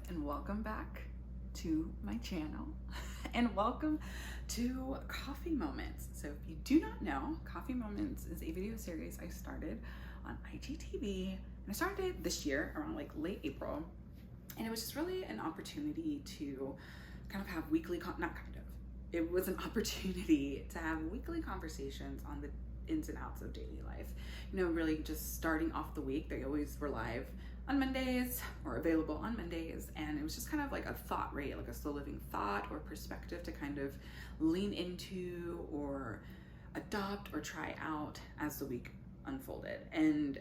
and welcome back to my channel and welcome to Coffee Moments. So if you do not know, Coffee Moments is a video series I started on IGTV, and I started it this year around like late April, and it was just really an opportunity to kind of have weekly, it was an opportunity to have weekly conversations on the ins and outs of daily life. You know, really just starting off the week. They always were live on Mondays or available on Mondays, and it was just kind of like a thought, right? Like a slow living thought or perspective to kind of lean into or adopt or try out as the week unfolded. And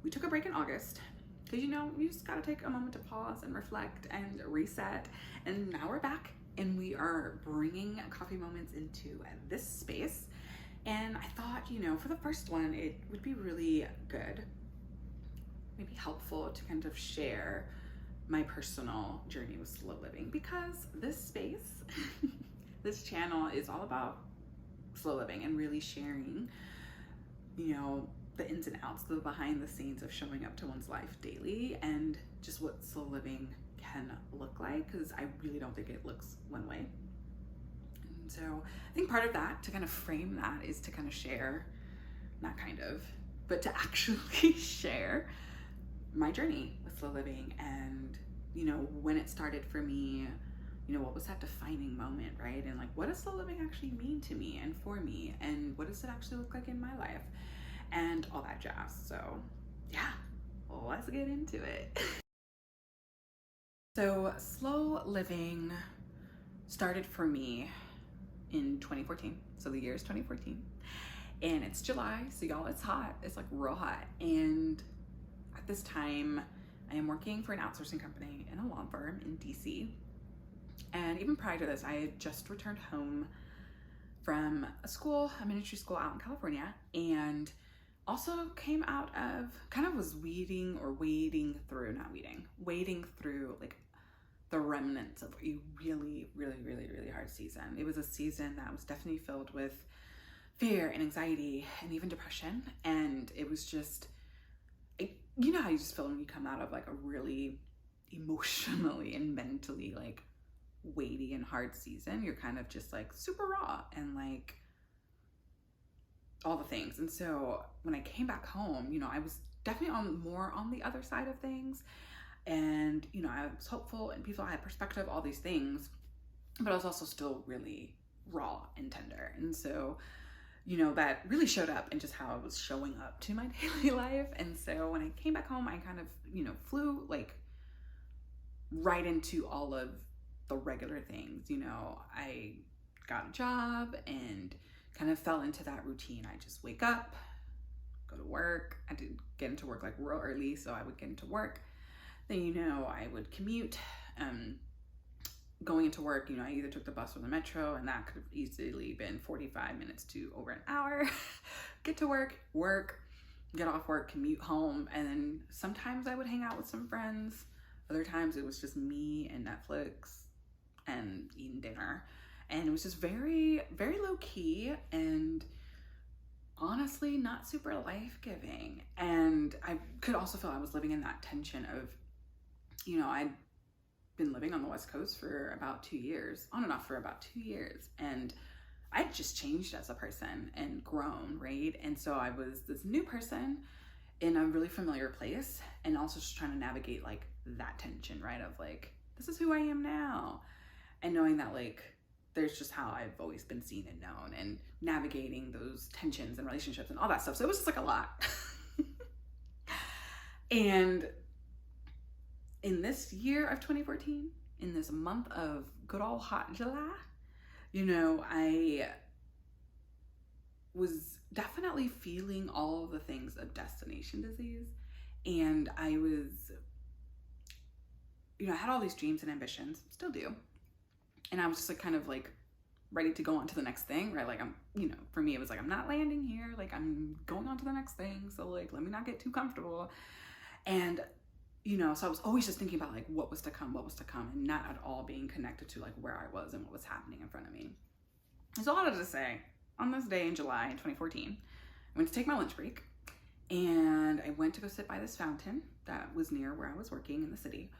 we took a break in August because, you know, you just got to take a moment to pause and reflect and reset. And now we're back and we are bringing Coffee Moments into this space. And I thought, you know, for the first one, it would be really good, maybe helpful to kind of share my personal journey with slow living, because this space, this channel is all about slow living and really sharing, you know, the ins and outs, the behind the scenes of showing up to one's life daily and just what slow living can look like, because I really don't think it looks one way. And so I think part of that, to kind of frame that, is to kind of share, not kind of, but to actually share my journey with slow living and, you know, when it started for me, you know, what was that defining moment, right? And like, what does slow living actually mean to me and for me? And what does it actually look like in my life? And all that jazz. So yeah, well, let's get into it. So slow living started for me in 2014. So the year is 2014 and it's July. So y'all, it's hot. It's like real hot. And at this time, I am working for an outsourcing company in a law firm in DC. And even prior to this, I had just returned home from a ministry school out in California, and also came out of, kind of was wading through like the remnants of a really hard season. It was a season that was definitely filled with fear and anxiety and even depression. And it was just, you know how you just feel when you come out of like a really emotionally and mentally like weighty and hard season. You're kind of just like super raw and like all the things. And so when I came back home, you know, I was definitely more on the other side of things. And, you know, I was hopeful and peaceful, I had perspective, all these things, but I was also still really raw and tender. And so, you know, that really showed up in just how I was showing up to my daily life. And so when I came back home, I kind of, you know, flew like right into all of the regular things. You know, I got a job and kind of fell into that routine. I just wake up, go to work. I did get into work like real early, so I would get into work. Then, you know, I would commute. Going into work, you know, I either took the bus or the metro, and that could have easily been 45 minutes to over an hour. Get to work, get off work, commute home, and then sometimes I would hang out with some friends. Other times it was just me and Netflix and eating dinner. And it was just very low key and honestly not super life-giving. And I could also feel I was living in that tension of, you know, I'd been living on the West Coast for about 2 years, on and off for about 2 years. And I'd just changed as a person and grown, right? And so I was this new person in a really familiar place, and also just trying to navigate like that tension, right? Of like, this is who I am now. And knowing that like, there's just how I've always been seen and known, and navigating those tensions and relationships and all that stuff. So it was just like a lot. And in this year of 2014, in this month of good old hot July, you know, I was definitely feeling all of the things of destination disease. And I was, you know, I had all these dreams and ambitions, still do. And I was just like kind of like ready to go on to the next thing, right? Like I'm, you know, for me, it was like, I'm not landing here. Like I'm going on to the next thing. So like, let me not get too comfortable. And, you know, so I was always just thinking about like what was to come, and not at all being connected to like where I was and what was happening in front of me. So all I had to say, on this day in July in 2014, I went to take my lunch break, and I went to go sit by this fountain that was near where I was working in the city.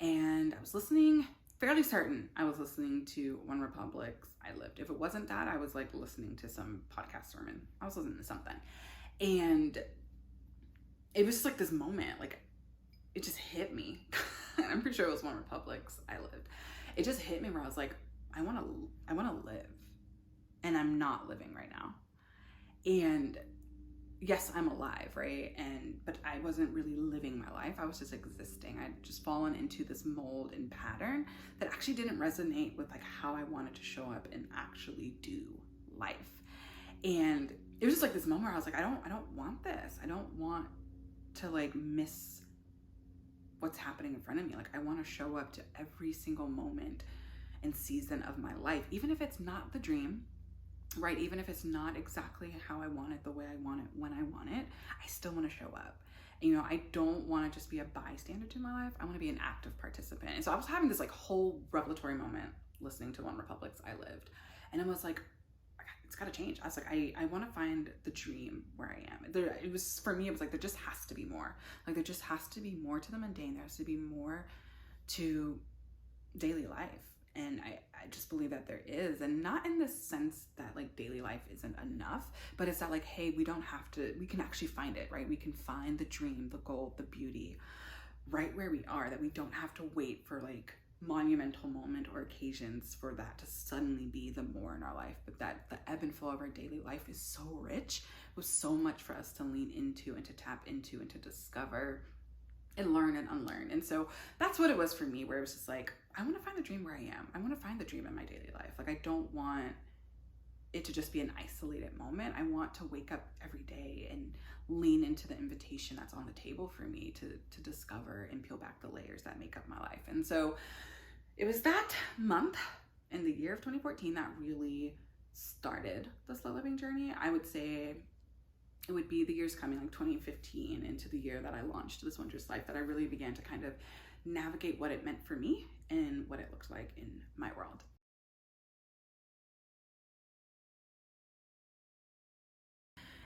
and I was listening, fairly certain I was listening to One Republic's I Lived. If it wasn't that, I was like listening to some podcast sermon. I was listening to something. And it was just like this moment, like it just hit me. I'm pretty sure it was One Republic's I Lived. It just hit me where I was like, I want to live, and I'm not living right now. And yes, I'm alive, right? But I wasn't really living my life. I was just existing. I'd just fallen into this mold and pattern that actually didn't resonate with like how I wanted to show up and actually do life. And it was just like this moment where I was like, I don't want this. I don't want to like miss what's happening in front of me. Like I want to show up to every single moment and season of my life, even if it's not the dream, right? Even if it's not exactly how I want it, the way I want it, when I want it, I still want to show up. And, I don't want to just be a bystander to my life. I want to be an active participant. And so I was having this like whole revelatory moment listening to One Republic's I Lived. And I was like, it's got to change. I was like, I want to find the dream where I am. It was, for me, it was like, there just has to be more. Like there just has to be more to the mundane. There has to be more to daily life. And I just believe that there is, and not in the sense that like daily life isn't enough, but it's that like, hey, we don't have to, we can actually find it, right? We can find the dream, the goal, the beauty right where we are, that we don't have to wait for like monumental moment or occasions for that to suddenly be the more in our life, but that the ebb and flow of our daily life is so rich with so much for us to lean into and to tap into and to discover and learn and unlearn. And so that's what it was for me, where it was just like, I want to find the dream where I am. I want to find the dream in my daily life. Like I don't want it to just be an isolated moment. I want to wake up every day and lean into the invitation that's on the table for me to discover and peel back the layers that make up my life. And so it was that month in the year of 2014 that really started the slow living journey. I would say it would be the years coming, like 2015 into the year that I launched This Wondrous Life, that I really began to kind of navigate what it meant for me and what it looked like in my world.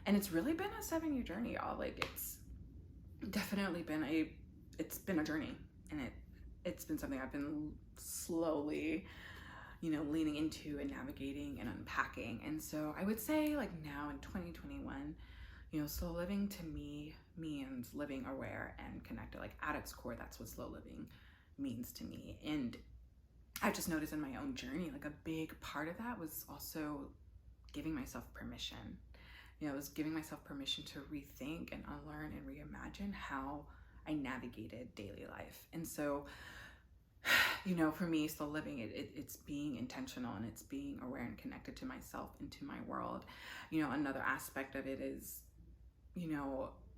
And it's really been a 7-year journey, y'all. Like it's definitely been a journey, and it's been something I've been slowly, leaning into and navigating and unpacking. And so I would say like now in 2021, slow living to me means living aware and connected. Like at its core, that's what slow living means to me. And I've just noticed in my own journey, like a big part of that was also giving myself permission. It was giving myself permission to rethink and unlearn and reimagine how I navigated daily life. And so, for me, slow living, it's being intentional, and it's being aware and connected to myself and to my world. Another aspect of it is,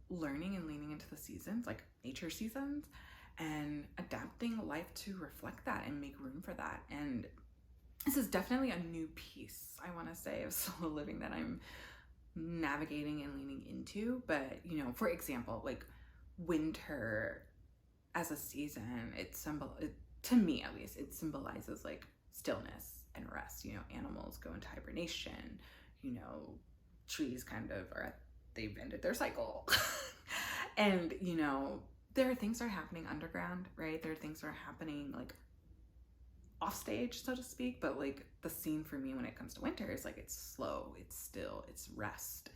learning and leaning into the seasons, like nature seasons, and adapting life to reflect that and make room for that. And this is definitely a new piece, I want to say, of slow living that I'm navigating and leaning into. But, for example, like winter as a season, to me at least, it symbolizes like stillness and rest. Animals go into hibernation, trees kind of they've ended their cycle. And, there are things that are happening underground, right? There are things that are happening like off stage, so to speak. But like the scene for me when it comes to winter is like, it's slow, it's still, it's rest.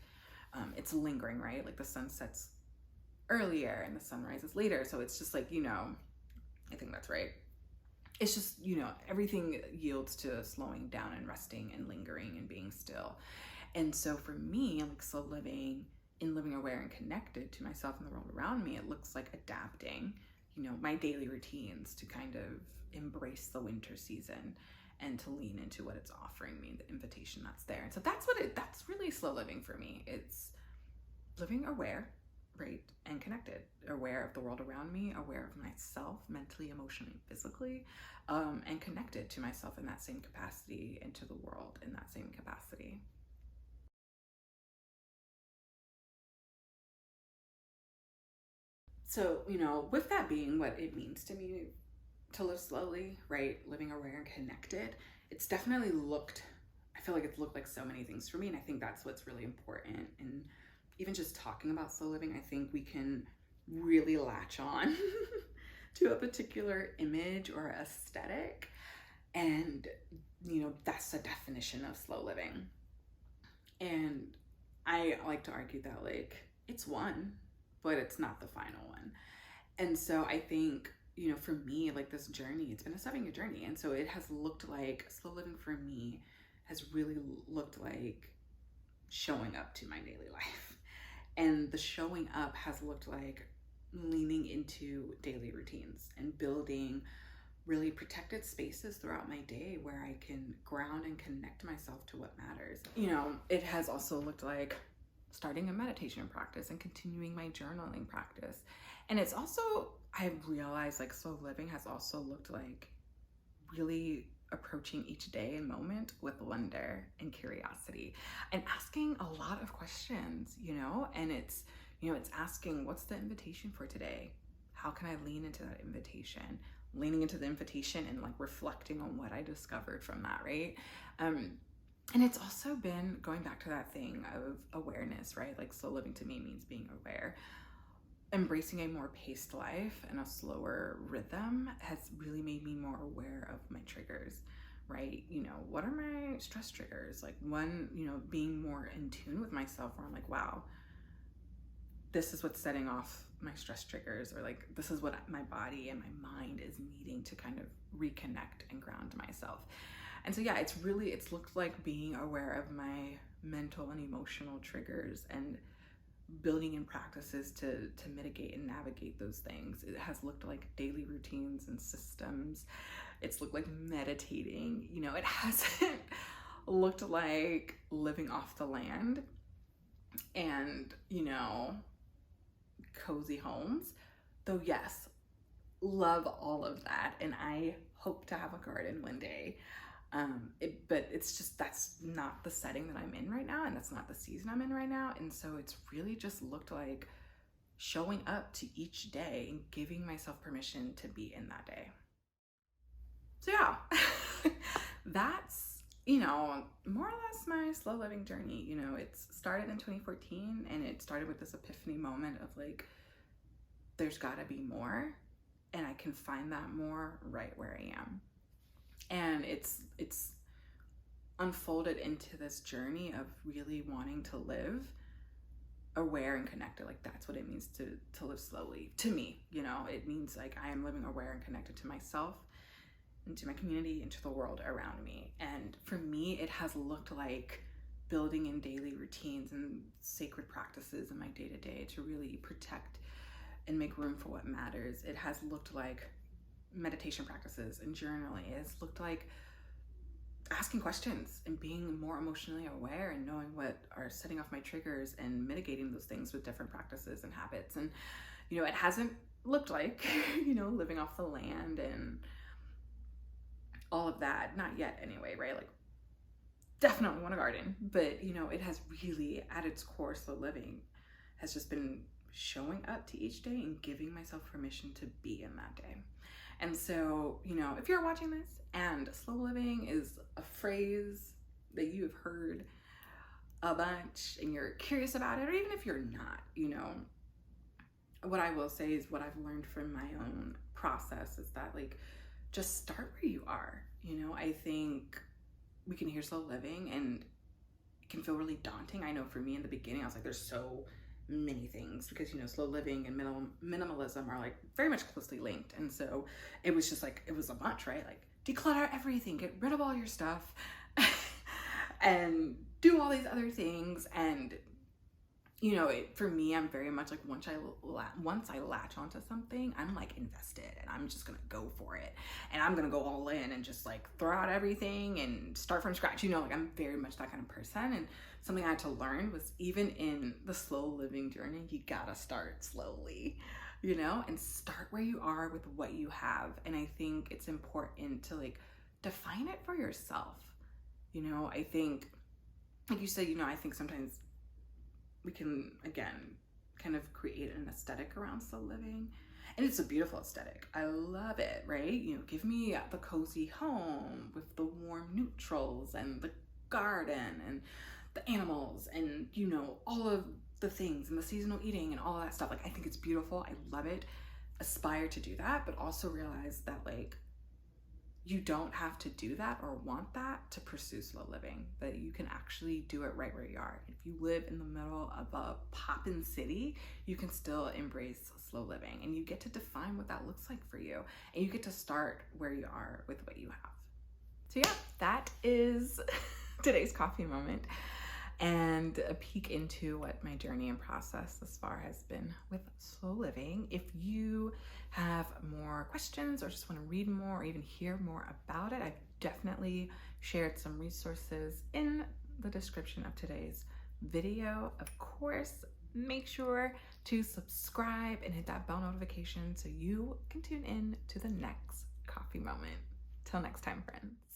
It's lingering, right? Like the sun sets earlier and the sun rises later. So it's just like, I think that's right. It's just, everything yields to slowing down and resting and lingering and being still. And so for me, like slow living, in living aware and connected to myself and the world around me, it looks like adapting, my daily routines to kind of embrace the winter season and to lean into what it's offering me, the invitation that's there. And so that's really slow living for me. It's living aware, right? And connected, aware of the world around me, aware of myself, mentally, emotionally, physically, and connected to myself in that same capacity and to the world in that same capacity. So, with that being what it means to me to live slowly, right? Living aware and connected, it's definitely I feel like it's looked like so many things for me. And I think that's what's really important. And even just talking about slow living, I think we can really latch on to a particular image or aesthetic. And, you know, that's the definition of slow living. And I like to argue that, like, it's one, but it's not the final one. And so I think, you know, for me, like, this journey, it's been a 7-year journey. And so it has looked like, slow living for me has really looked like showing up to my daily life. And the showing up has looked like leaning into daily routines and building really protected spaces throughout my day where I can ground and connect myself to what matters. You know, it has also looked like starting a meditation practice and continuing my journaling practice. And it's also, I've realized, like, slow living has also looked like really approaching each day and moment with wonder and curiosity and asking a lot of questions, you know. And it's, you know, it's asking, what's the invitation for today? How can I lean into that invitation? Leaning into the invitation and, like, reflecting on what I discovered from that, right? And it's also been going back to that thing of awareness, right? Like, slow living to me means being aware. Embracing a more paced life and a slower rhythm has really made me more aware of my triggers, right? You know, what are my stress triggers? Like, one, you know, being more in tune with myself where I'm like, wow, this is what's setting off my stress triggers, or like, this is what my body and my mind is needing to kind of reconnect and ground myself. And so, yeah, it's looked like being aware of my mental and emotional triggers and building in practices to mitigate and navigate those things. It has looked like daily routines and systems. It's looked like meditating. You know, it hasn't looked like living off the land and, you know, cozy homes. Though, yes, love all of that. And I hope to have a garden one day. But it's just, that's not the setting that I'm in right now, and that's not the season I'm in right now. And so it's really just looked like showing up to each day and giving myself permission to be in that day. So yeah, that's, you know, more or less my slow living journey. You know, it's started in 2014, and it started with this epiphany moment of like, there's gotta be more, and I can find that more right where I am. And it's unfolded into this journey of really wanting to live aware and connected. Like, that's what it means to live slowly. To me, you know, it means like I am living aware and connected to myself and to my community and to the world around me. And for me, it has looked like building in daily routines and sacred practices in my day-to-day to really protect and make room for what matters. It has looked like meditation practices and journaling. It's looked like asking questions and being more emotionally aware and knowing what are setting off my triggers and mitigating those things with different practices and habits. And, you know, it hasn't looked like, you know, living off the land and all of that. Not yet anyway, right? Like, definitely want a garden, but, you know, it has really, at its core, slow living has just been showing up to each day and giving myself permission to be in that day. And so, you know, if you're watching this and slow living is a phrase that you have heard a bunch and you're curious about it, or even if you're not, you know, what I will say is what I've learned from my own process is that, like, just start where you are. You know, I think we can hear slow living and it can feel really daunting. I know for me in the beginning, I was like, there's so many things, because, you know, slow living and minimalism are like very much closely linked. And so it was just like, it was a bunch, right? Like, declutter everything, get rid of all your stuff and do all these other things. And, you know, for me, I'm very much like, once I latch onto something, I'm like invested and I'm just gonna go for it. And I'm gonna go all in and just like throw out everything and start from scratch. You know, like, I'm very much that kind of person. And something I had to learn was, even in the slow living journey, you gotta start slowly, you know, and start where you are with what you have. And I think it's important to, like, define it for yourself. You know, I think, like you said, you know, I think sometimes we can, again, kind of create an aesthetic around slow living. And it's a beautiful aesthetic. I love it, right? You know, give me the cozy home with the warm neutrals and the garden and the animals and, you know, all of the things and the seasonal eating and all of that stuff. Like, I think it's beautiful. I love it. aspire to do that, but also realize that like you don't have to do that or want that to pursue slow living, but you can actually do it right where you are. If you live in the middle of a poppin' city, you can still embrace slow living, and you get to define what that looks like for you, and you get to start where you are with what you have. So yeah, that is today's coffee moment, and a peek into what my journey and process thus far has been with slow living. If you have more questions or just want to read more or even hear more about it, I've definitely shared some resources in the description of today's video. Of course, make sure to subscribe and hit that bell notification so you can tune in to the next coffee moment. Till next time, friends.